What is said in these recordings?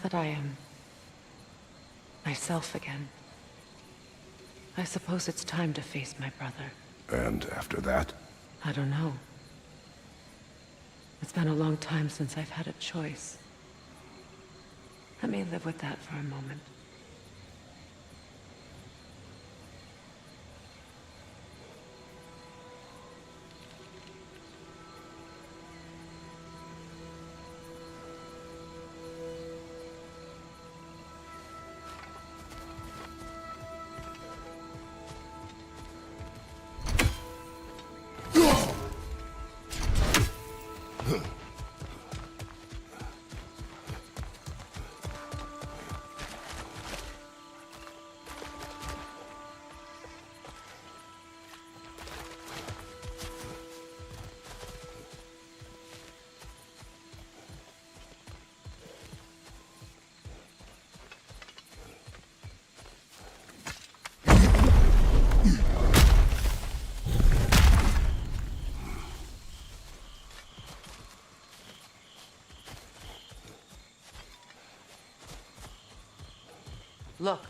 that I am myself again, I suppose it's time to face my brother. And after that? I don't know. It's been a long time since I've had a choice. Let me live with that for a moment. Look,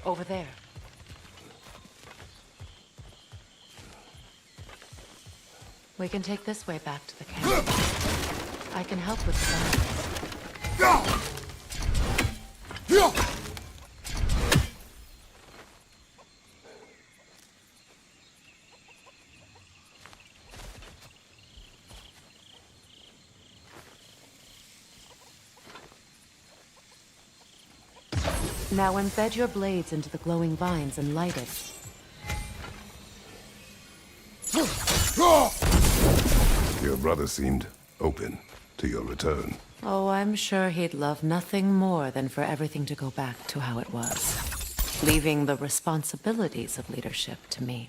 over there. We can take this way back to the camp. I can help with the Now embed your blades into the glowing vines and light it. Your brother seemed open to your return. Oh, I'm sure he'd love nothing more than for everything to go back to how it was, leaving the responsibilities of leadership to me.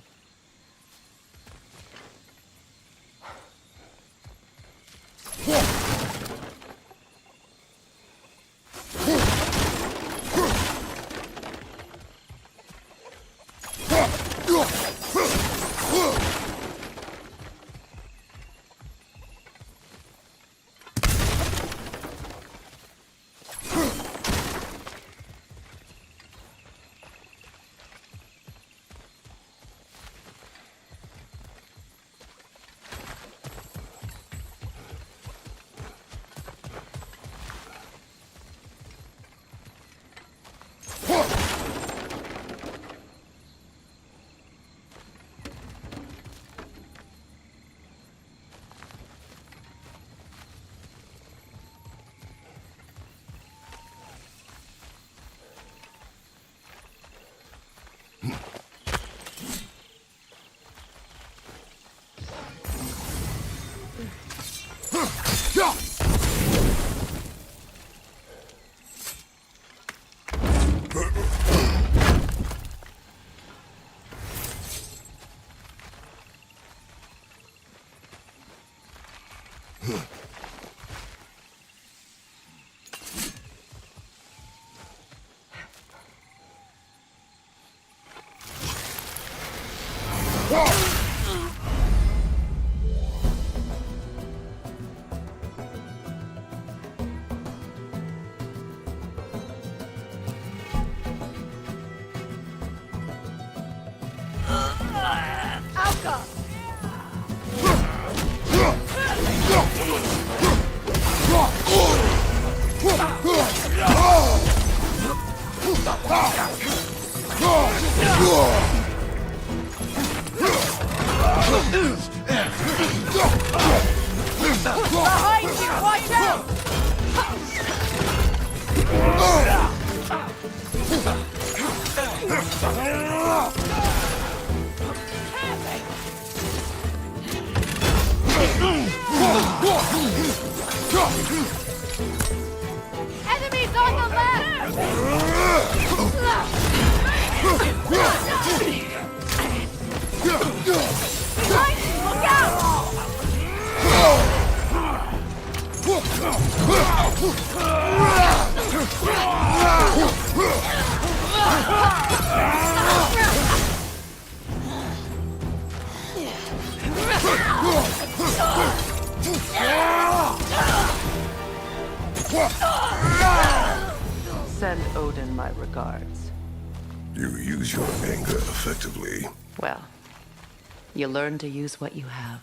Behind you! Watch out! Enemies on the left! Behind you! Look out! Send Odin my regards. You use your anger effectively. Well, you learn to use what you have.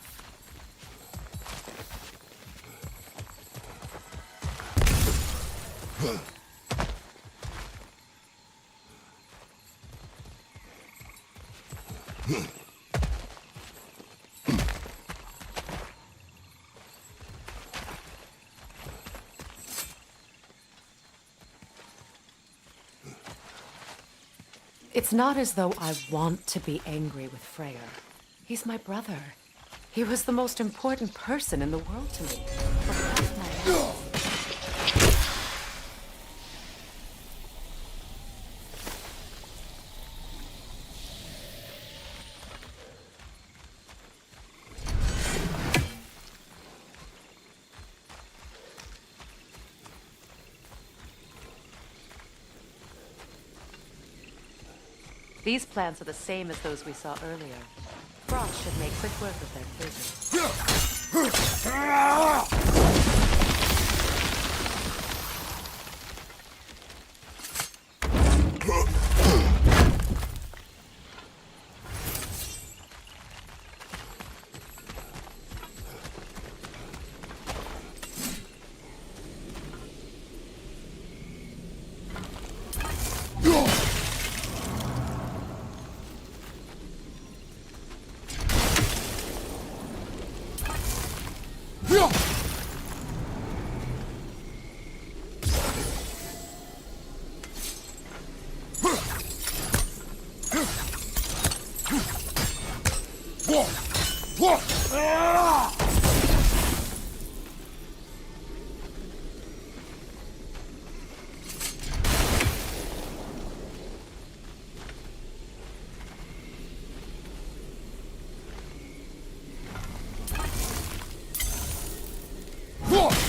It's not as though I want to be angry with Freyr. He's my brother. He was the most important person in the world to me. For half my life. These plants are the same as those we saw earlier. Frost should make quick work of their poison.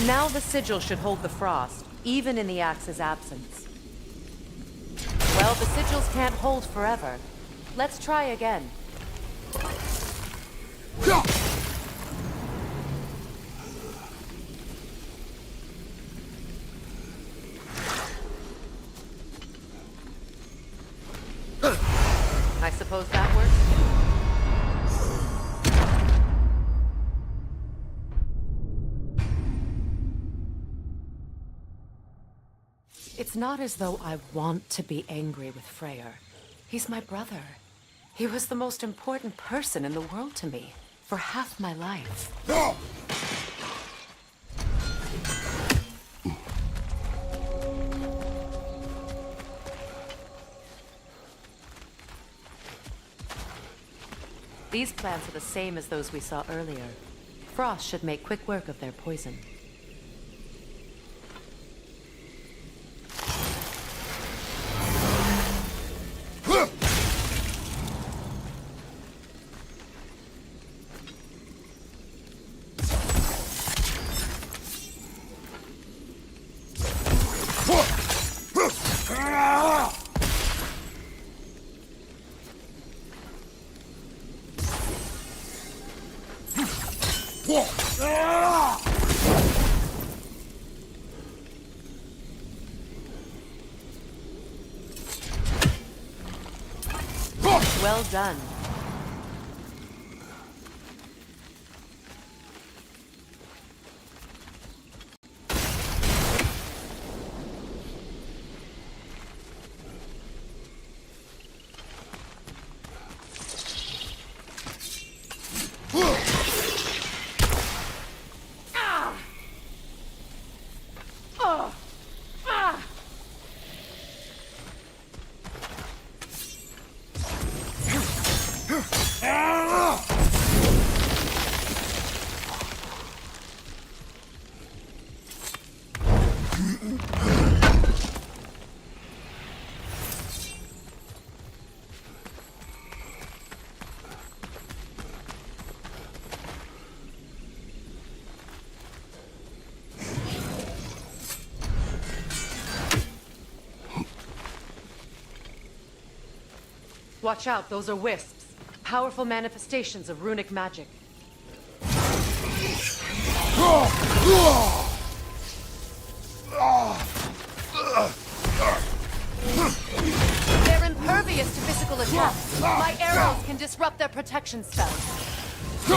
Now the sigil should hold the frost, even in the axe's absence. Well, the sigils can't hold forever. Let's try again. I suppose that works? It's not as though I want to be angry with Freyr. He's my brother. He was the most important person in the world to me, for half my life. These plants are the same as those we saw earlier. Frost should make quick work of their poison. Well done. Watch out, those are wisps. Powerful manifestations of runic magic. disrupt their protection spell. Could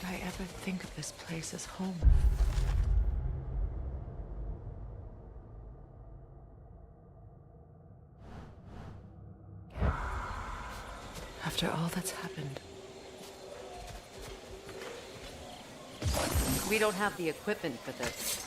I ever think of this place as home? After all that's happened. We don't have the equipment for this.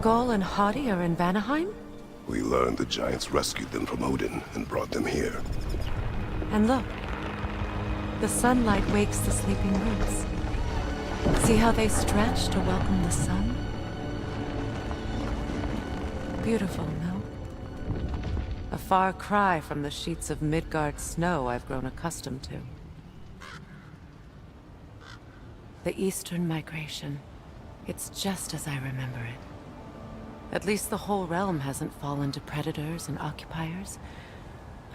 Skull and Hati are in Vanaheim? We learned the giants rescued them from Odin and brought them here. And look. The sunlight wakes the sleeping roots. See how they stretch to welcome the sun? Beautiful, no? A far cry from the sheets of Midgard snow I've grown accustomed to. The Eastern Migration. It's just as I remember it. At least the whole realm hasn't fallen to predators and occupiers.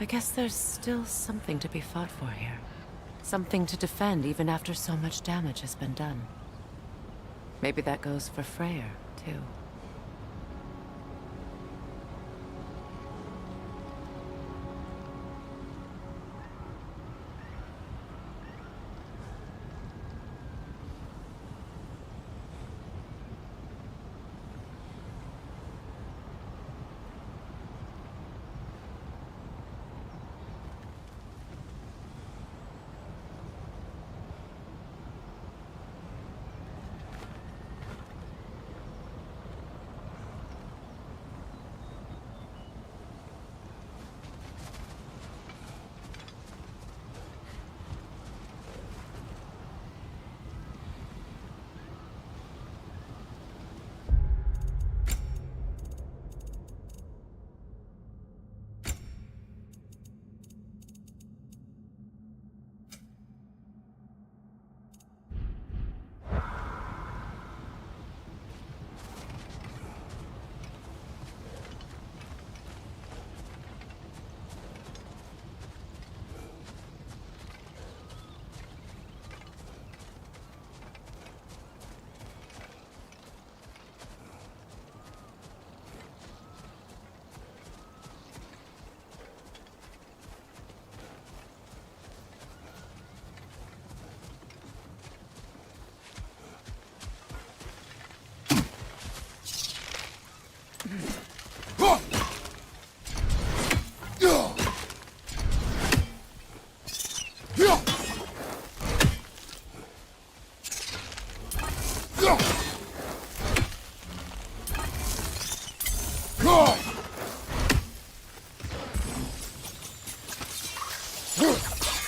I guess there's still something to be fought for here. Something to defend even after so much damage has been done. Maybe that goes for Freyr, too.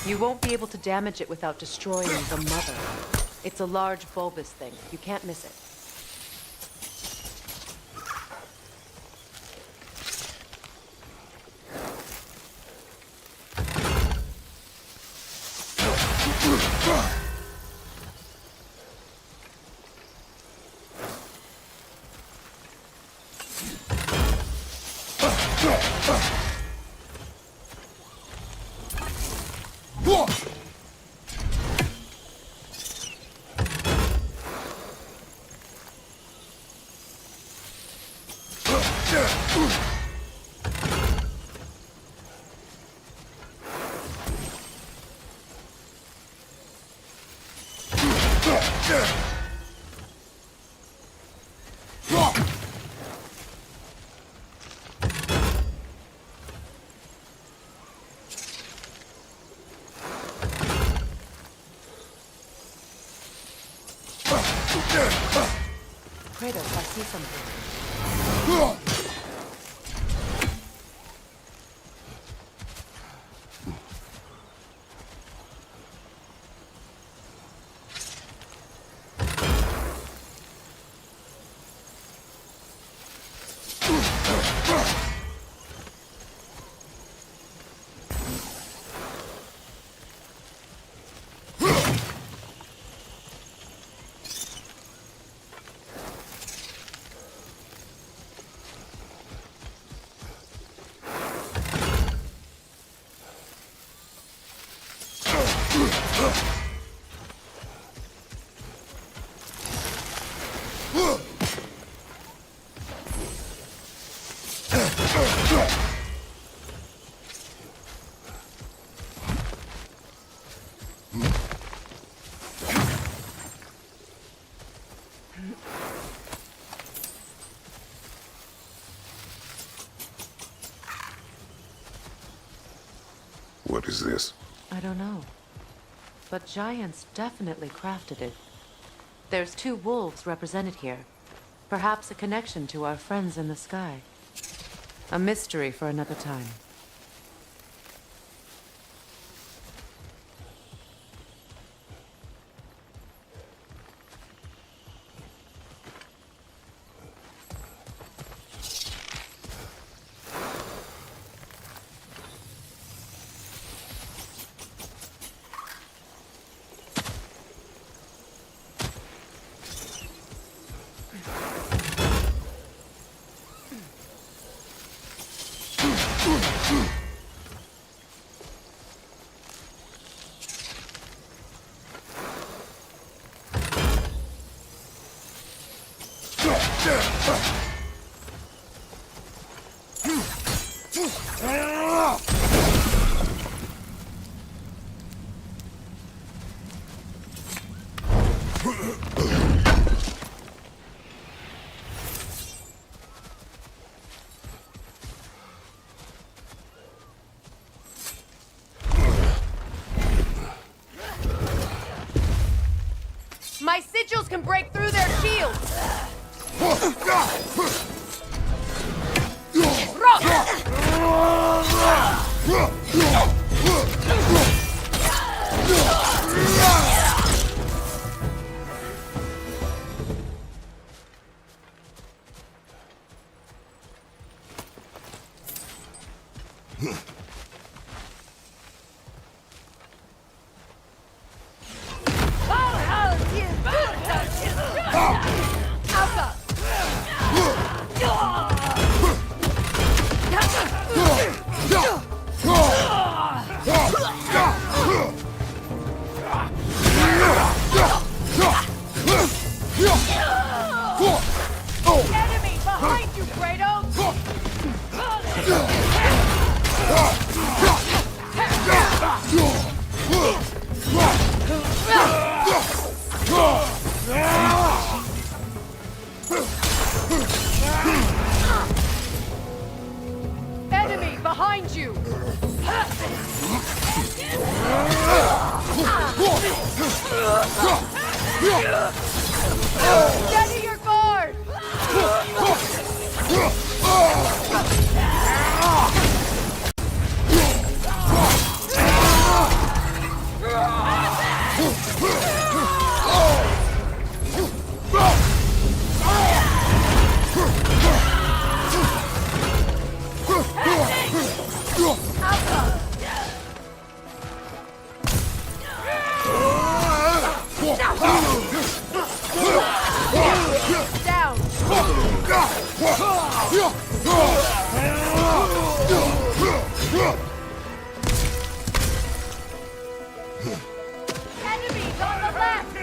You won't be able to damage it without destroying the mother. It's a large bulbous thing. You can't miss it. Kratos, I see something. What is this? I don't know. But giants definitely crafted it. There's 2 wolves represented here. Perhaps a connection to our friends in the sky. A mystery for another time. My sigils can break through their shields! Enemy behind you, Kratos! Enemy behind you! Steady your guard! Down! Enemies on the left!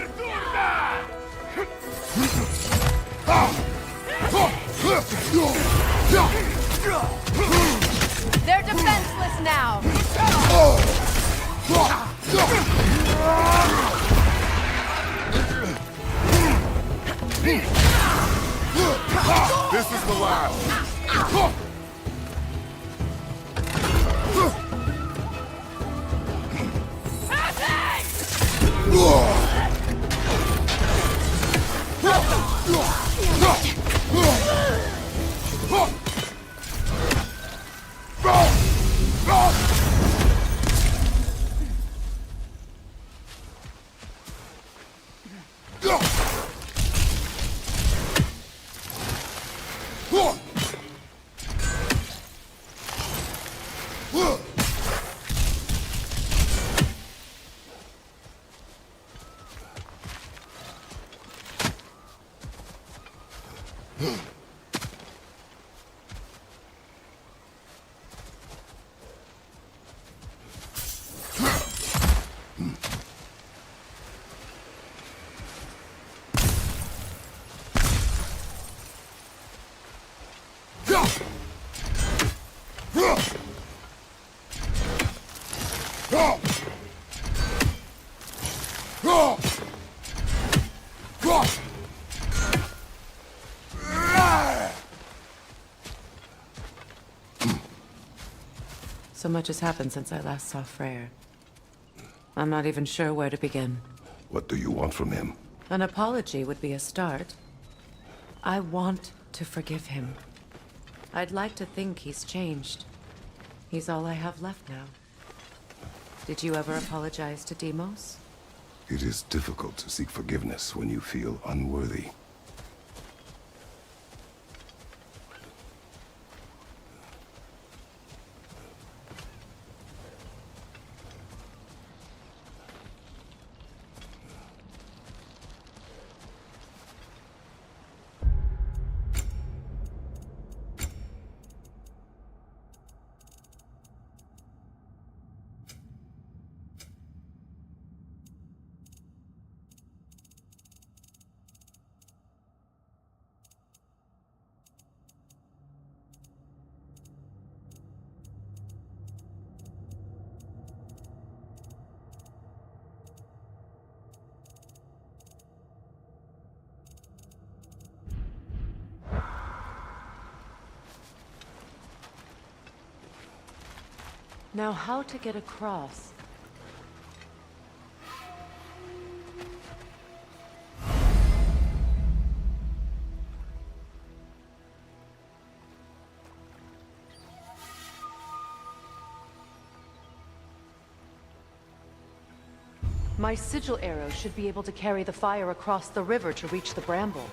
They're defenseless now! This is the last. So much has happened since I last saw Freyr. I'm not even sure where to begin. What do you want from him? An apology would be a start. I want to forgive him. I'd like to think he's changed. He's all I have left now. Did you ever apologize to Deimos? It is difficult to seek forgiveness when you feel unworthy. Now, how to get across? My sigil arrow should be able to carry the fire across the river to reach the bramble.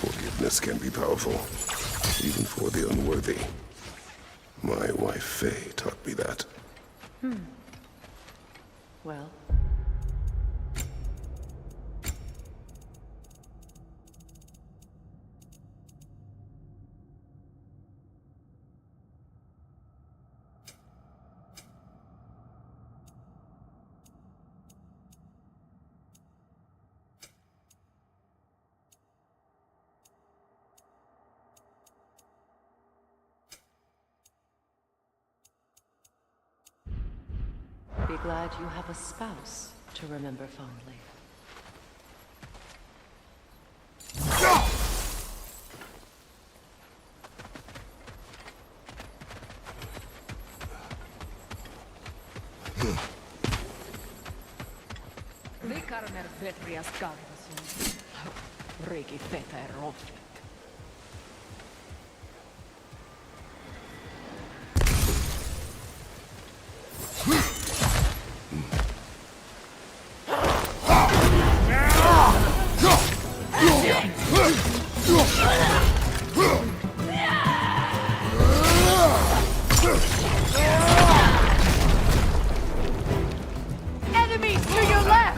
Forgiveness can be powerful, even for the unworthy. My wife Faye taught me that. Well, be glad you have a spouse to remember fondly. Vikarner vetrias kalvasun. Riki feter rofi. Enemies to your left!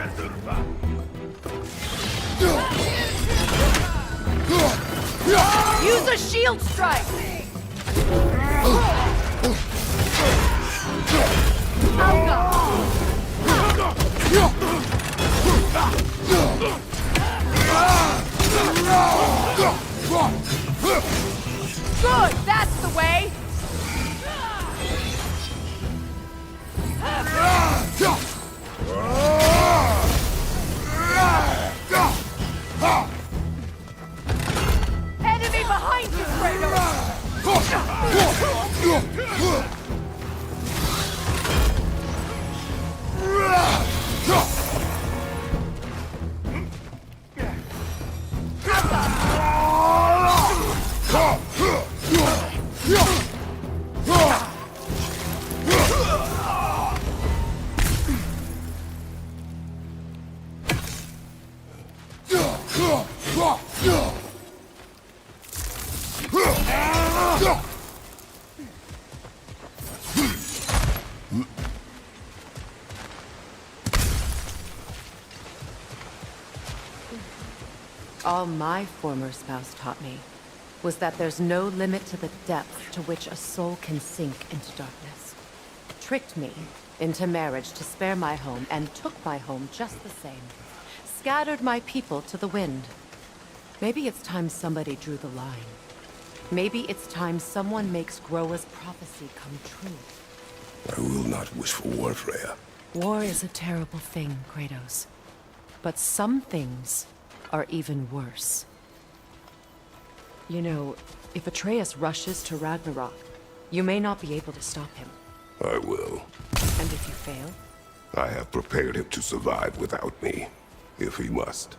Use a shield strike! Good, that's the way! Enemy behind you, Kratos! All my former spouse taught me was that there's no limit to the depth to which a soul can sink into darkness. Tricked me into marriage to spare my home and took my home just the same. Scattered my people to the wind. Maybe it's time somebody drew the line. Maybe it's time someone makes Groa's prophecy come true. I will not wish for war, Freya. War is a terrible thing, Kratos. But some things are even worse. You know, if Atreus rushes to Ragnarok, you may not be able to stop him. I will. And if you fail? I have prepared him to survive without me, if he must.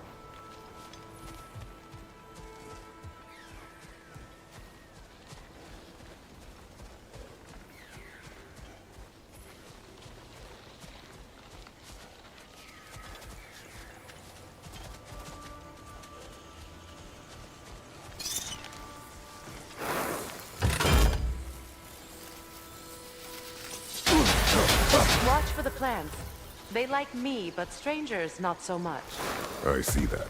Watch for the plants. They like me, but strangers not so much. I see that.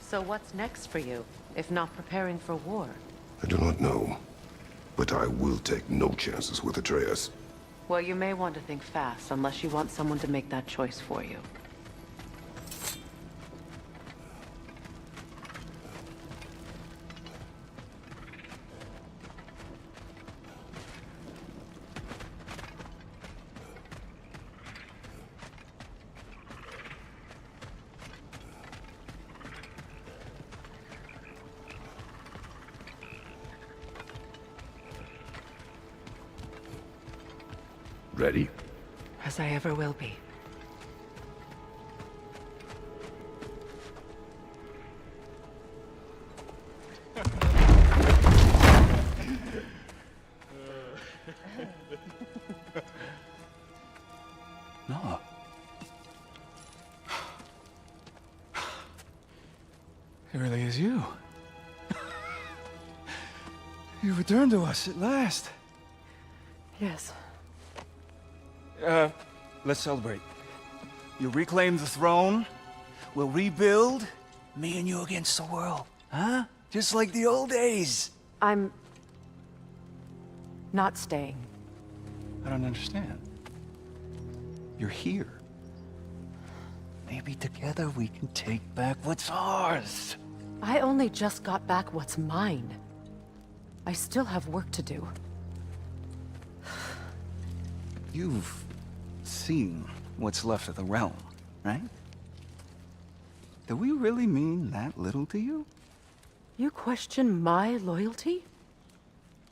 So what's next for you, if not preparing for war? I do not know, but I will take no chances with Atreus. Well, you may want to think fast, unless you want someone to make that choice for you. Ready? As I ever will be. No. It really is you. You returned to us at last. Yes. Let's celebrate. You reclaim the throne, we'll rebuild, me and you against the world. Huh? Just like the old days. I'm... not staying. I don't understand. You're here. Maybe together we can take back what's ours. I only just got back what's mine. I still have work to do. You've seen what's left of the realm, right? Do we really mean that little to you? You question my loyalty?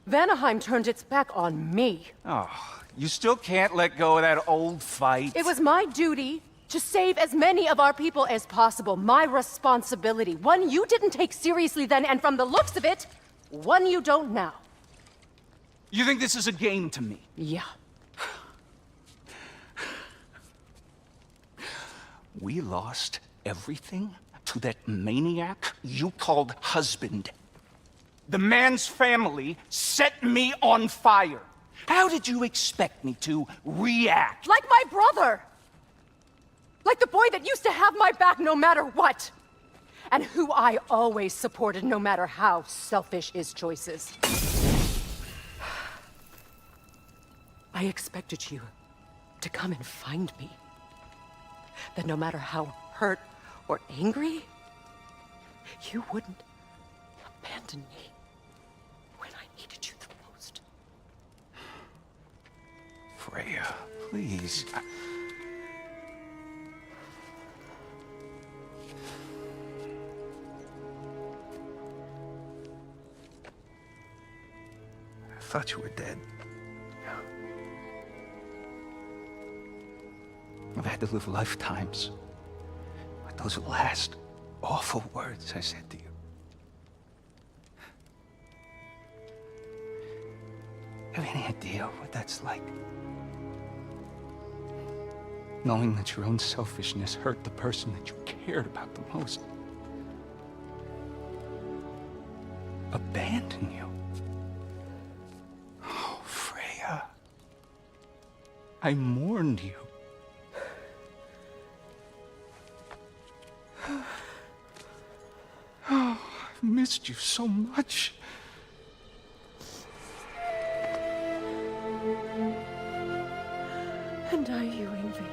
Vanaheim turned its back on me. Oh, you still can't let go of that old fight? It was my duty to save as many of our people as possible. My responsibility. One you didn't take seriously then, and from the looks of it, one you don't now. You think this is a game to me? Yeah. We lost everything to that maniac you called husband. The man's family set me on fire. How did you expect me to react? Like my brother! Like the boy that used to have my back no matter what! And who I always supported no matter how selfish his choices. I expected you to come and find me. That no matter how hurt or angry, you wouldn't abandon me when I needed you the most. Freya, please. I thought you were dead. I've had to live lifetimes with those last awful words I said to you. Have any idea what that's like? Knowing that your own selfishness hurt the person that you cared about the most. Abandon you. Oh, Freya. I mourned you. Oh, I've missed you so much. And I you, Ingvi.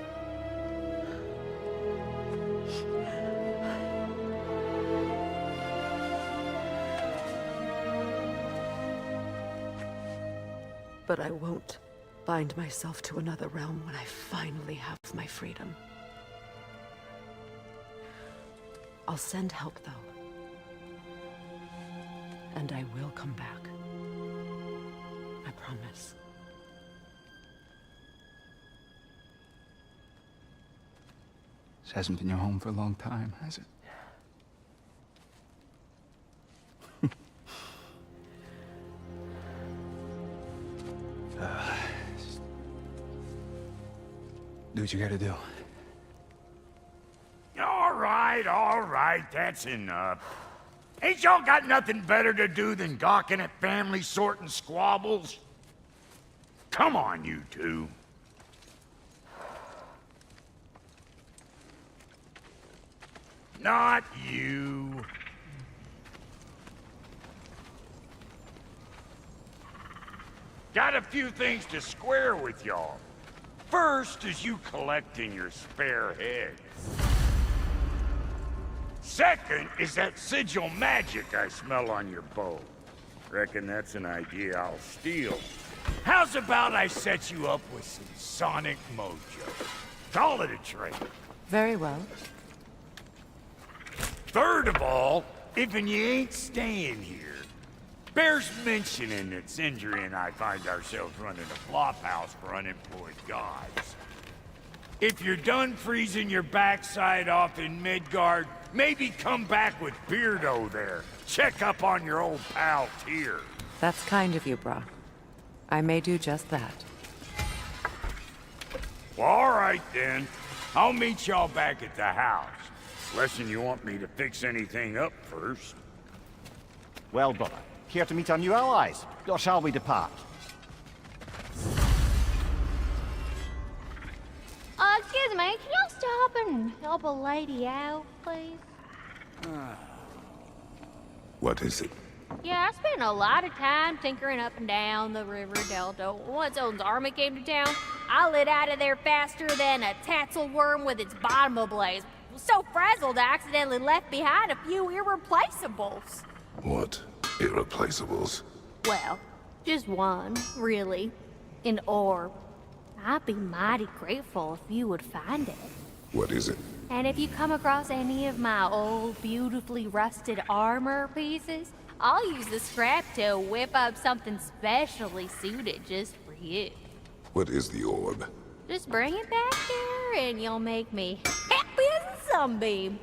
But I won't bind myself to another realm when I finally have my freedom. I'll send help, though. And I will come back. I promise. This hasn't been your home for a long time, has it? Do what you gotta do. All right, that's enough. Ain't y'all got nothing better to do than gawking at family sorting squabbles? Come on, you two. Not you. Got a few things to square with y'all. First is you collecting your spare heads. Second is that sigil magic I smell on your bow. Reckon that's an idea I'll steal. How's about I set you up with some sonic mojo? Call it a trade. Very well. Third of all, if you ain't staying here, bears mentioning that Sindri and I find ourselves running a flophouse for unemployed gods. If you're done freezing your backside off in Midgard, maybe come back with Beardo there. Check up on your old pal Tyr. That's kind of you, brah. I may do just that. Well, all right then. I'll meet y'all back at the house. Unless you want me to fix anything up first. Well, brother, here to meet our new allies, or shall we depart? Excuse me, can y'all stop and help a lady out, please? What is it? Yeah, I spent a lot of time tinkering up and down the river delta. Once Odin's army came to town, I lit out of there faster than a tassel worm with its bottom ablaze. So frazzled, I accidentally left behind a few irreplaceables. What irreplaceables? Well, just one, really. An orb. I'd be mighty grateful if you would find it. What is it? And if you come across any of my old, beautifully rusted armor pieces, I'll use the scrap to whip up something specially suited just for you. What is the orb? Just bring it back here and you'll make me happy as a sunbeam.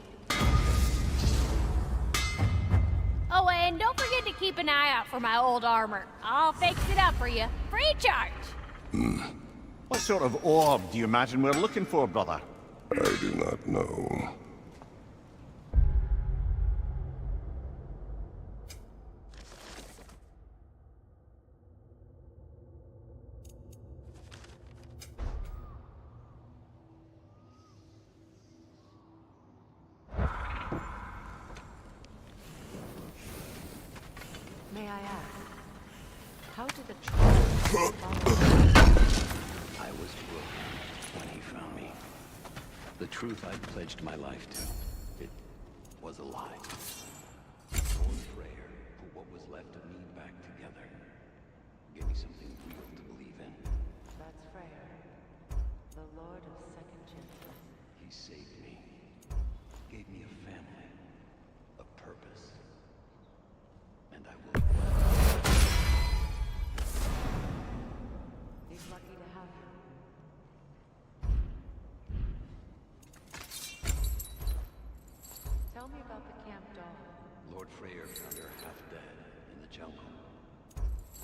Oh, and don't forget to keep an eye out for my old armor. I'll fix it up for you, free of charge. What sort of orb do you imagine we're looking for, brother? I do not know. May I ask, how did the I was broken when he found me. The truth I'd pledged my life to, it was a lie. Lord Freyr put what was left of me back together. Gave me something real to believe in. That's Freyr, the Lord of Second Chances. He saved me. Gave me a family. A purpose. And I will. He's lucky to have you. Tell me about the camp dog. Lord Freyr found her half dead in the jungle.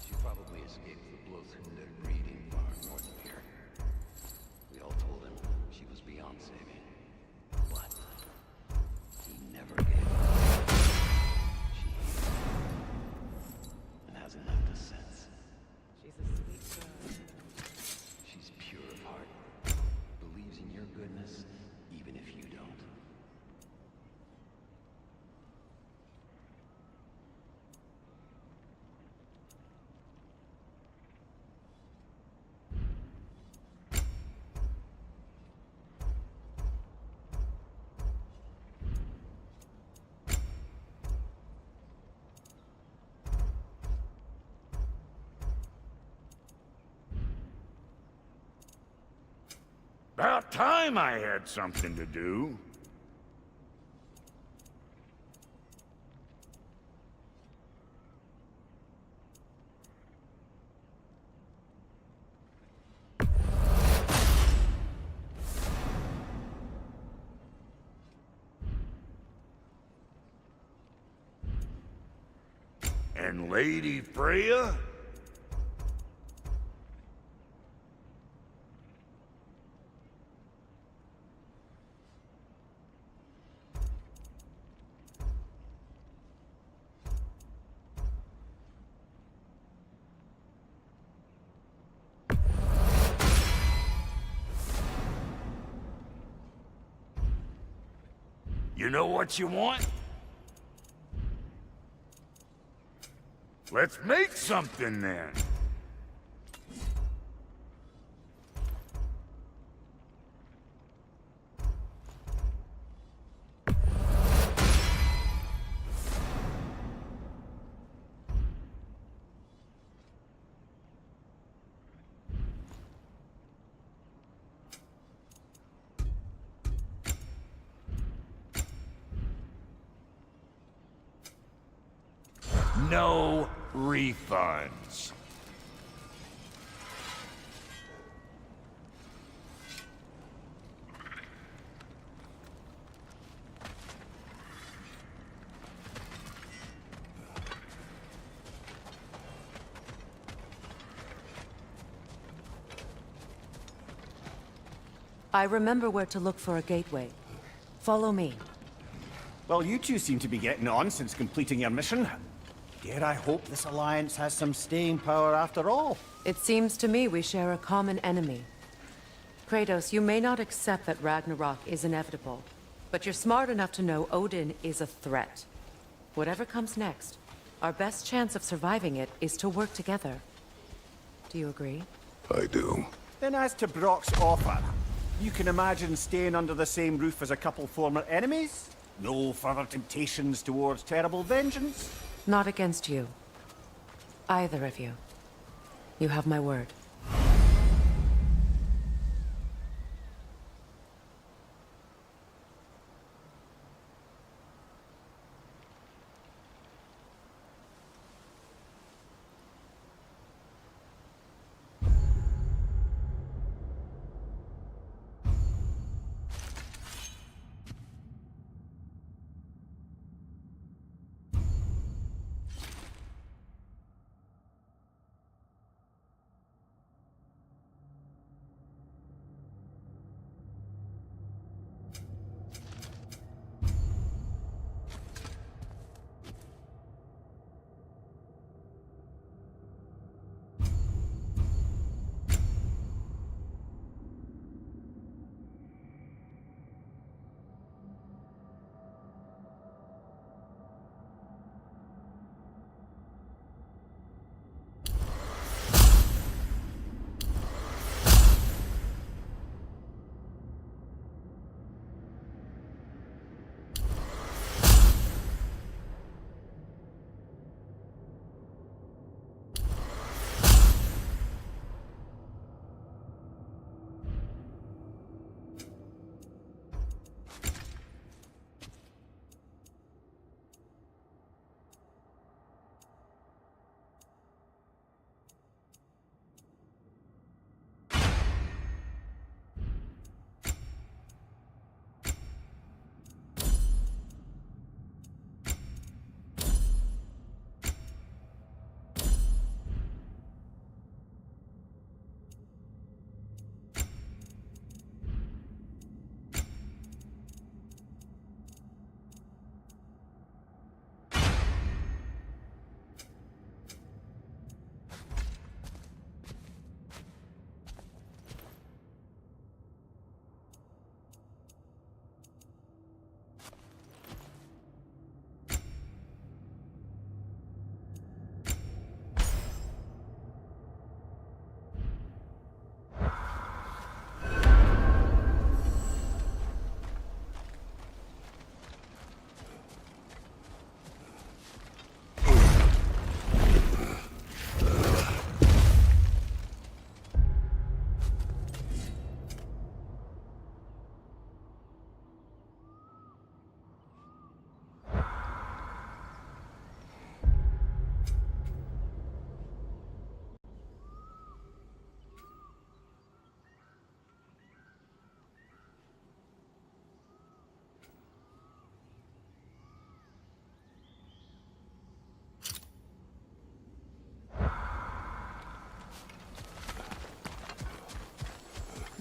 She probably escaped the Blothhunder breeding farm north of here. We all told him she was beyond saving. But he never gave up. She hated him and hasn't left us since. She's a sweet girl. She's pure of heart, believes in your goodness, even if you don't. About time I had something to do. And Lady Freya? You know what you want? Let's make something then. No refunds. I remember where to look for a gateway. Follow me. Well, you two seem to be getting on since completing your mission. Dare I hope this alliance has some staying power after all? It seems to me we share a common enemy. Kratos, you may not accept that Ragnarok is inevitable, but you're smart enough to know Odin is a threat. Whatever comes next, our best chance of surviving it is to work together. Do you agree? I do. Then as to Brock's offer, you can imagine staying under the same roof as a couple former enemies? No further temptations towards terrible vengeance? Not against you. Either of you. You have my word.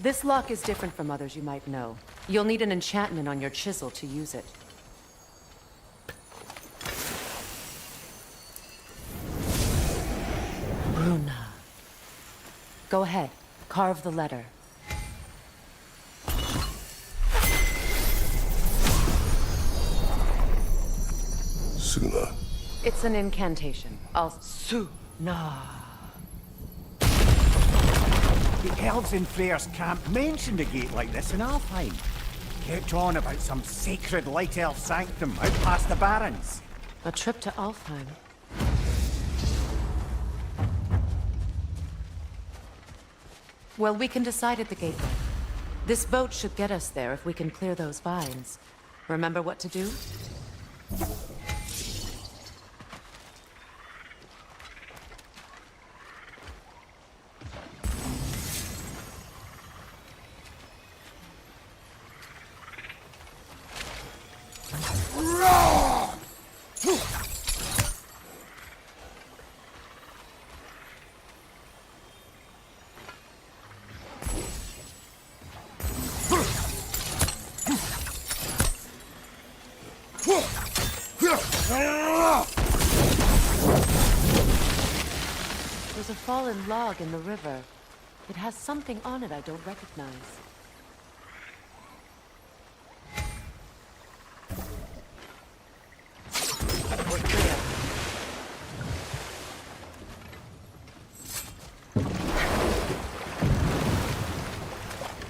This lock is different from others you might know. You'll need an enchantment on your chisel to use it. Bruna. Go ahead. Carve the letter. Suna. It's an incantation. Suna. The elves in Freyr's camp mentioned a gate like this in Alfheim. Kept on about some sacred light elf sanctum out past the barrens. A trip to Alfheim. Well, we can decide at the gateway. This boat should get us there if we can clear those vines. Remember what to do? There's a fallen log in the river. It has something on it I don't recognize. We're clear.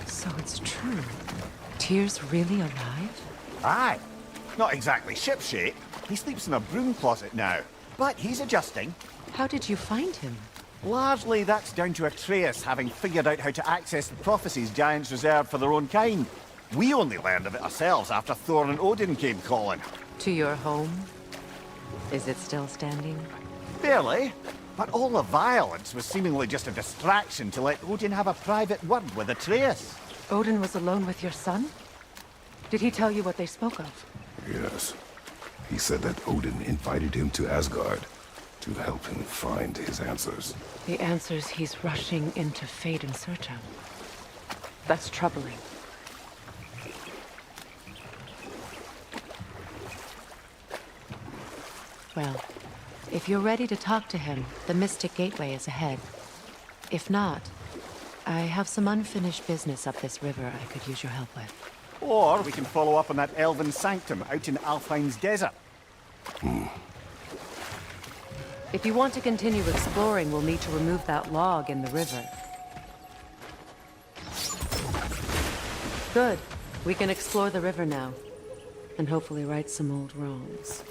So it's true. Tyr's really alive? Aye. Not exactly shipshape. He sleeps in a broom closet now. But he's adjusting. How did you find him? Largely, that's down to Atreus having figured out how to access the prophecies giants reserved for their own kind. We only learned of it ourselves after Thor and Odin came calling. To your home? Is it still standing? Barely. But all the violence was seemingly just a distraction to let Odin have a private word with Atreus. Odin was alone with your son? Did he tell you what they spoke of? Yes. He said that Odin invited him to Asgard to help him find his answers. The answers he's rushing into fate in search of. That's troubling. Well, if you're ready to talk to him, the Mystic Gateway is ahead. If not, I have some unfinished business up this river I could use your help with. Or we can follow up on that elven sanctum out in Alfheim's desert. If you want to continue exploring, we'll need to remove that log in the river. Good. We can explore the river now. And hopefully right some old wrongs.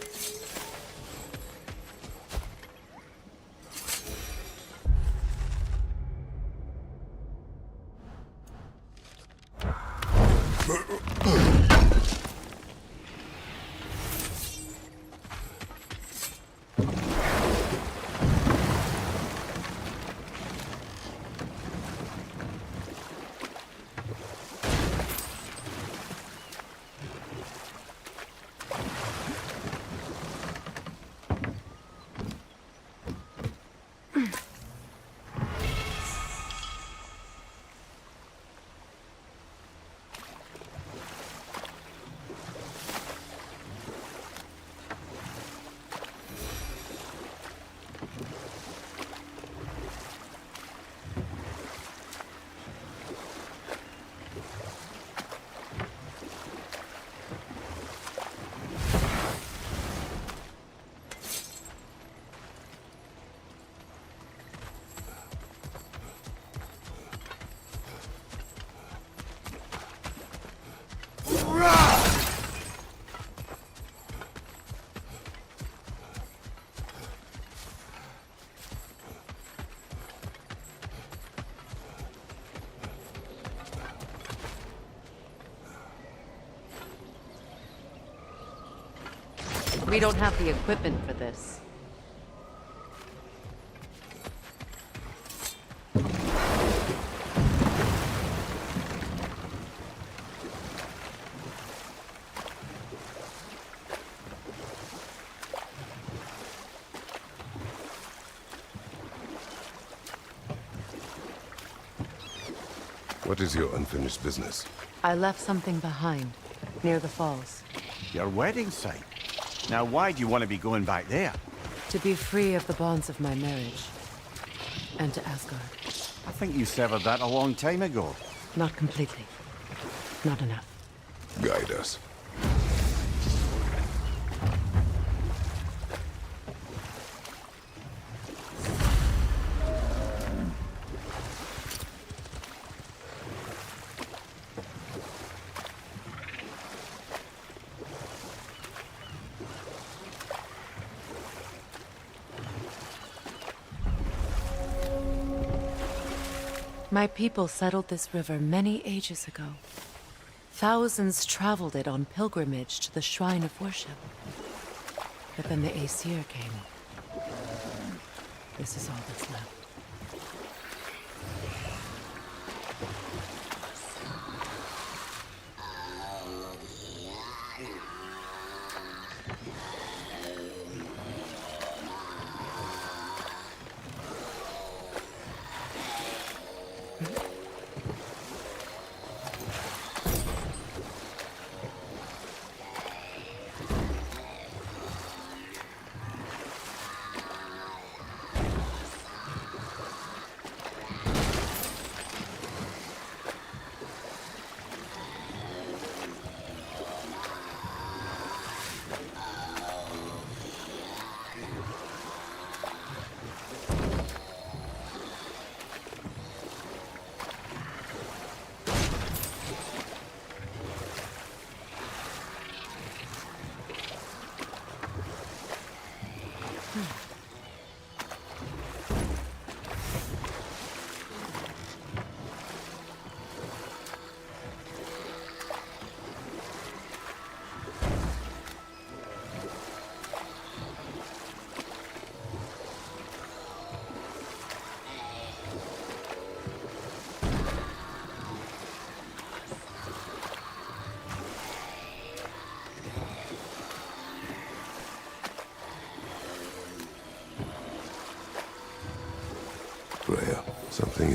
We don't have the equipment for this. What is your unfinished business? I left something behind, near the falls. Your wedding site. Now, why do you want to be going back there? To be free of the bonds of my marriage. And to Asgard. I think you severed that a long time ago. Not completely. Not enough. Guide us. My people settled this river many ages ago. Thousands traveled it on pilgrimage to the shrine of worship. But then the Aesir came. This is all that's left.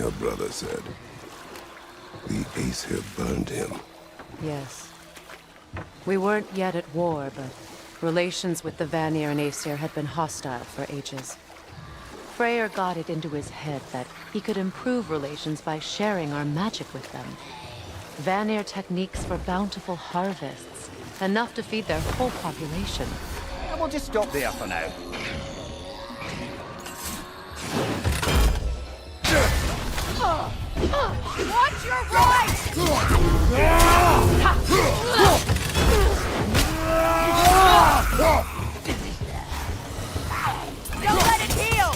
her brother said. The Aesir burned him. Yes. We weren't yet at war, but relations with the Vanir and Aesir had been hostile for ages. Freyr got it into his head that he could improve relations by sharing our magic with them. Vanir techniques for bountiful harvests, enough to feed their whole population. We'll just stop there for now. Watch your right! Don't let it heal!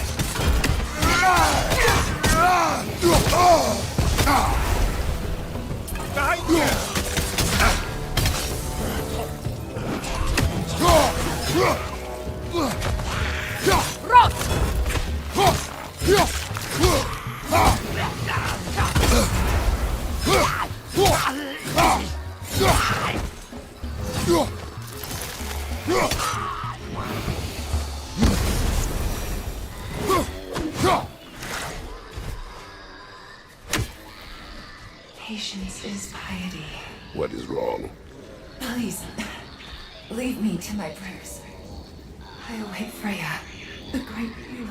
Behind you! Patience is piety. What is wrong? Please, leave me to my prayers. I await Freya, the great healer.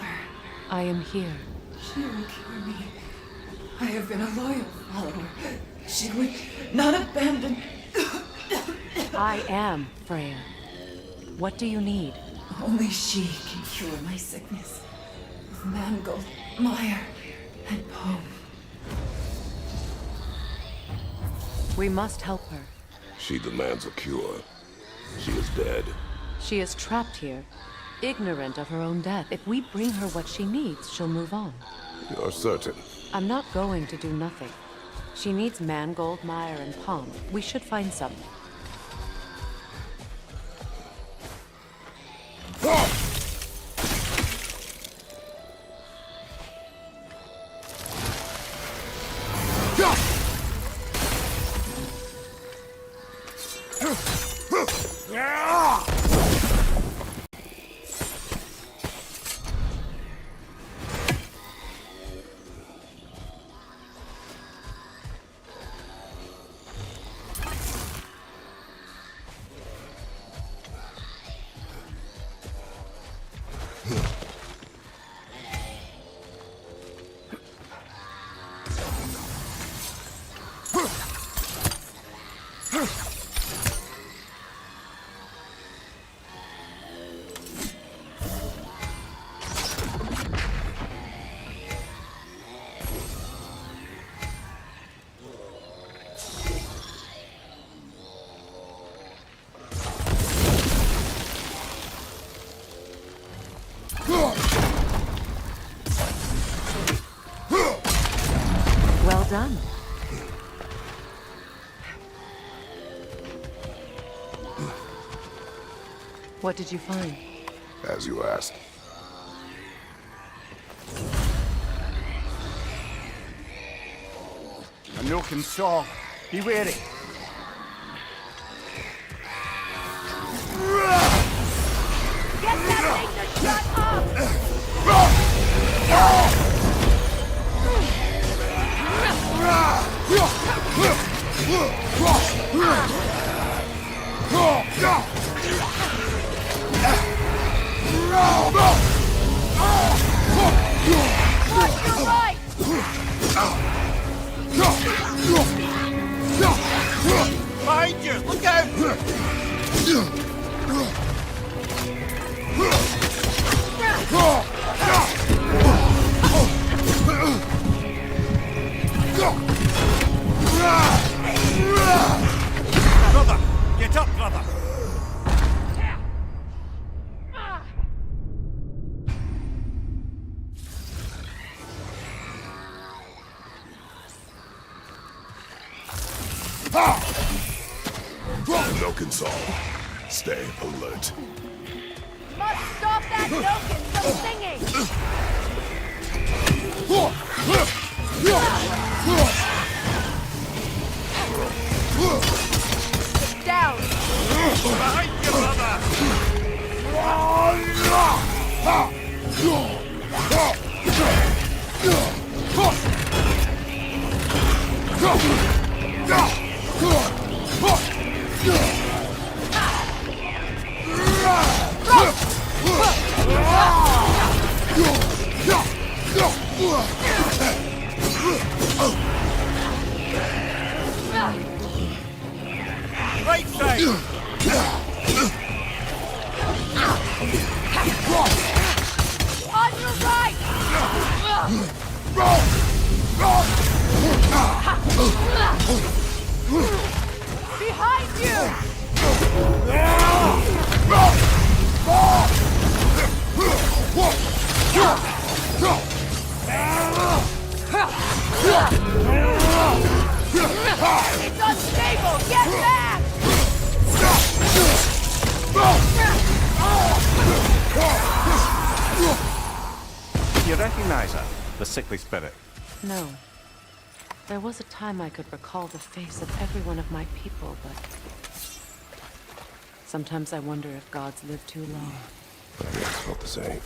I am here. She will cure me. I have been a loyal follower. She would not abandon... I am Freya. What do you need? Only she can cure my sickness. Of mangold, mire, and poem. We must help her. She demands a cure. She is dead. She is trapped here, ignorant of her own death. If we bring her what she needs, she'll move on. You're certain? I'm not going to do nothing. She needs mangold, mire, and palm. We should find some. Well done. What did you find? As you asked. A milk and saw. Be wary. Get that thing to shut up! Watch your right! Behind you! Look out! Brother! Get up, brother! Milk and Saul. Stay alert. Must stop that milk and some singing! Get down! Behind you, brother! Right side! On your right! Behind you! It's unstable! Get back! You recognize her? The sickly spirit? No. There was a time I could recall the face of every one of my people, but... sometimes I wonder if gods live too long. I always felt the same.